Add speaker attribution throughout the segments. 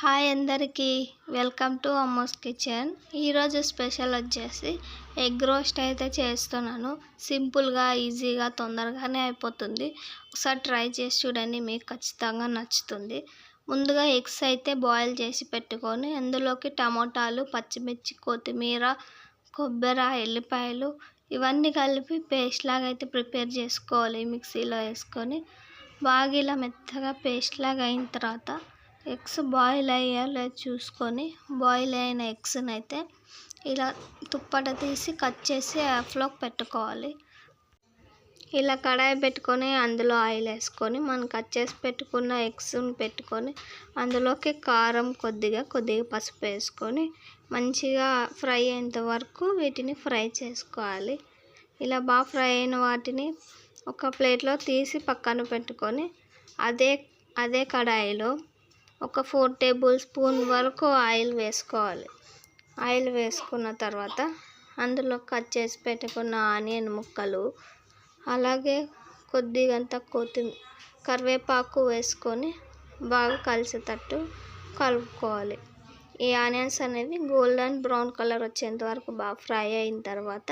Speaker 1: Hi అందరికీ welcome to Ammos kitchen. ఈరోజు special వచ్చేసి ఎగ్ రోస్ట్ అయితే చేస్తున్నాను. సింపుల్గా ఈజీగా తొందరగానే అయిపోతుంది. ఒకసారి ట్రై చేసి చూడండి, మీకు ఖచ్చితంగా నచ్చుతుంది. ముందుగా ఎగ్స్ అయితే బాయిల్ చేసి పెట్టుకొని అందులోకి టమోటాలు, పచ్చిమిర్చి, కొత్తిమీర, కొబ్బరి, ఎల్లిపాయలు ఇవన్నీ కలిపి పేస్ట్ లాగా అయితే ప్రిపేర్ చేసుకోవాలి. మిక్సీలో వేసుకొని బాగా ఇలా మెత్తగా పేస్ట్ లాగా అయిన తర్వాత ఎగ్స్ బాయిల్ అయ్యా లేదు చూసుకొని బాయిల్ అయిన ఎగ్స్ని అయితే ఇలా తుప్పట తీసి కట్ చేసి యాప్లోకి పెట్టుకోవాలి. ఇలా కడాయి పెట్టుకొని అందులో ఆయిల్ వేసుకొని మనం కట్ చేసి పెట్టుకున్న ఎగ్స్ని పెట్టుకొని అందులోకి కారం కొద్దిగా పసుపు వేసుకొని మంచిగా ఫ్రై అయ్యేంత వరకు వీటిని ఫ్రై చేసుకోవాలి. ఇలా బాగా ఫ్రై అయిన వాటిని ఒక ప్లేట్లో తీసి పక్కన పెట్టుకొని అదే కడాయిలో ఒక 4 టేబుల్ స్పూన్ వరకు ఆయిల్ వేసుకోవాలి. ఆయిల్ వేసుకున్న తర్వాత అందులో కట్ చేసి పెట్టుకున్న ఆనియన్ ముక్కలు, అలాగే కొద్దిగంత కరివేపాకు వేసుకొని బాగా కలిసేటట్టు కలుపుకోవాలి. ఈ ఆనియన్స్ అనేవి గోల్డెన్ బ్రౌన్ కలర్ వచ్చేంత వరకు బాగా ఫ్రై అయిన తర్వాత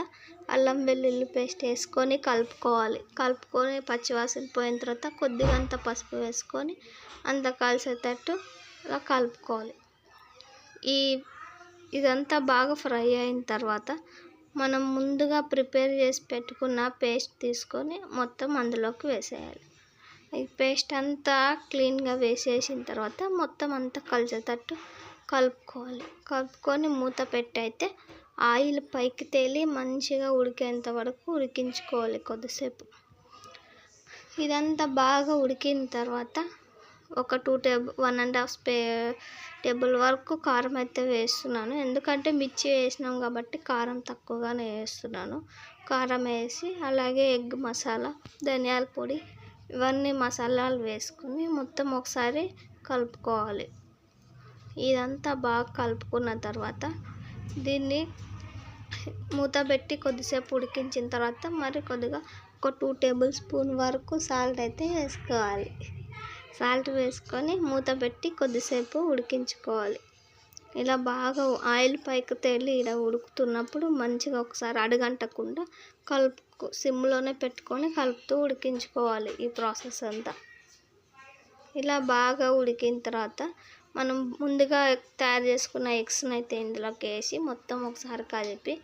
Speaker 1: అల్లం వెల్లుల్లి పేస్ట్ వేసుకొని కలుపుకొని పచ్చివాసన పోయిన తర్వాత కొద్దిగంత పసుపు వేసుకొని అంత కలిసేటట్టు ఇలా కలుపుకోవాలి. ఇదంతా బాగా ఫ్రై అయిన తర్వాత మనం ముందుగా ప్రిపేర్ చేసి పెట్టుకున్న పేస్ట్ తీసుకొని మొత్తం అందులోకి వేసేయాలి. ఈ పేస్ట్ అంతా క్లీన్గా వేసేసిన తర్వాత మొత్తం అంతా కలిసేటట్టు కలుపుకొని మూత పెట్టి అయితే ఆయిల్ పైకి తేలి మంచిగా ఉడికేంత వరకు ఉడికించుకోవాలి కొద్దిసేపు. ఇదంతా బాగా ఉడికిన తర్వాత ఒక 1.5 టేబుల్ వరకు కారం అయితే వేస్తున్నాను. ఎందుకంటే మిర్చి వేసినాం కాబట్టి కారం తక్కువగానే వేస్తున్నాను. కారం వేసి అలాగే ఎగ్ మసాలా, ధనియాల పొడి ఇవన్నీ మసాలాలు వేసుకొని మొత్తం ఒకసారి కలుపుకోవాలి. ఇదంతా బాగా కలుపుకున్న తర్వాత దీన్ని మూత పెట్టి కొద్దిసేపు ఉడికించిన తర్వాత మరి కొద్దిగా ఒక 2 టేబుల్ స్పూన్ వరకు సాల్ట్ అయితే వేసుకోవాలి. సాల్ట్ వేసుకొని మూత పెట్టి కొద్దిసేపు ఉడికించుకోవాలి. ఇలా బాగా ఆయిల్ పైకి తేలి ఇలా ఉడుకుతున్నప్పుడు మంచిగా ఒకసారి అడుగంటకుండా సిమ్లోనే పెట్టుకొని కలుపుతూ ఉడికించుకోవాలి. ఈ ప్రాసెస్ అంతా ఇలా బాగా ఉడికిన తర్వాత మనం ముందుగా తయారు చేసుకున్న ఎగ్స్ని అయితే ఇందులోకి వేసి మొత్తం ఒకసారి కలిపి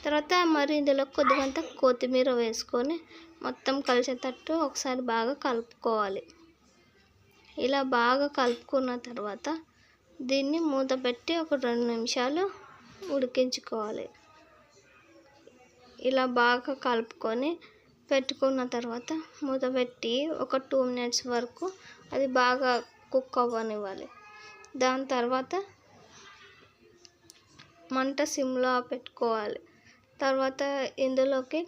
Speaker 1: తర్వాత మరి ఇందులో కొద్దిగంత కొత్తిమీర వేసుకొని మొత్తం కలిసేటట్టు ఒకసారి బాగా కలుపుకోవాలి. ఇలా బాగా కలుపుకున్న తర్వాత దీన్ని మూత పెట్టి ఒక 2 నిమిషాలు ఉడికించుకోవాలి. ఇలా బాగా కలుపుకొని పెట్టుకున్న తర్వాత మూత పెట్టి ఒక 2 మినిట్స్ వరకు అది బాగా కుక్ అవ్వనివ్వాలి. దాని తర్వాత మంట సిమ్లో పెట్టుకోవాలి. తర్వాత ఇందులోకి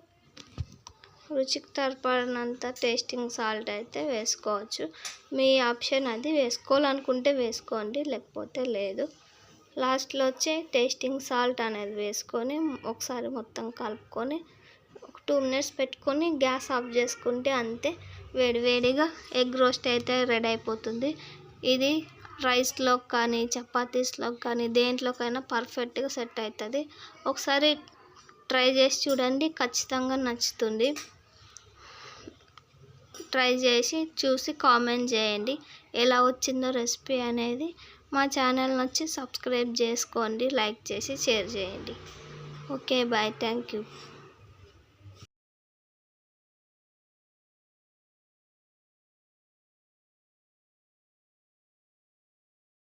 Speaker 1: రుచికి సరిపడినంత టేస్టింగ్ సాల్ట్ అయితే వేసుకోవచ్చు. మీ ఆప్షన్ అది, వేసుకోవాలనుకుంటే వేసుకోండి, లేకపోతే లేదు. లాస్ట్లో వచ్చే టేస్టింగ్ సాల్ట్ అనేది వేసుకొని ఒకసారి మొత్తం కలుపుకొని ఒక 2 మినిట్స్ పెట్టుకొని గ్యాస్ ఆఫ్ చేసుకుంటే అంతే, వేడివేడిగా ఎగ్ రోస్ట్ అయితే రెడీ అయిపోతుంది. ఇది రైస్లోకి కానీ చపాతీస్లోకి కానీ దేంట్లోకైనా పర్ఫెక్ట్గా సెట్ అవుతుంది. ఒకసారి ట్రై చేసి చూడండి, ఖచ్చితంగా నచ్చుతుంది. ట్రై చేసి చూసి కామెంట్ చేయండి ఎలా వచ్చిందో రెసిపీ అనేది. మా ఛానల్ నచ్చి సబ్స్క్రైబ్ చేసుకోండి, లైక్ చేసి షేర్ చేయండి. Okay, bye, thank you.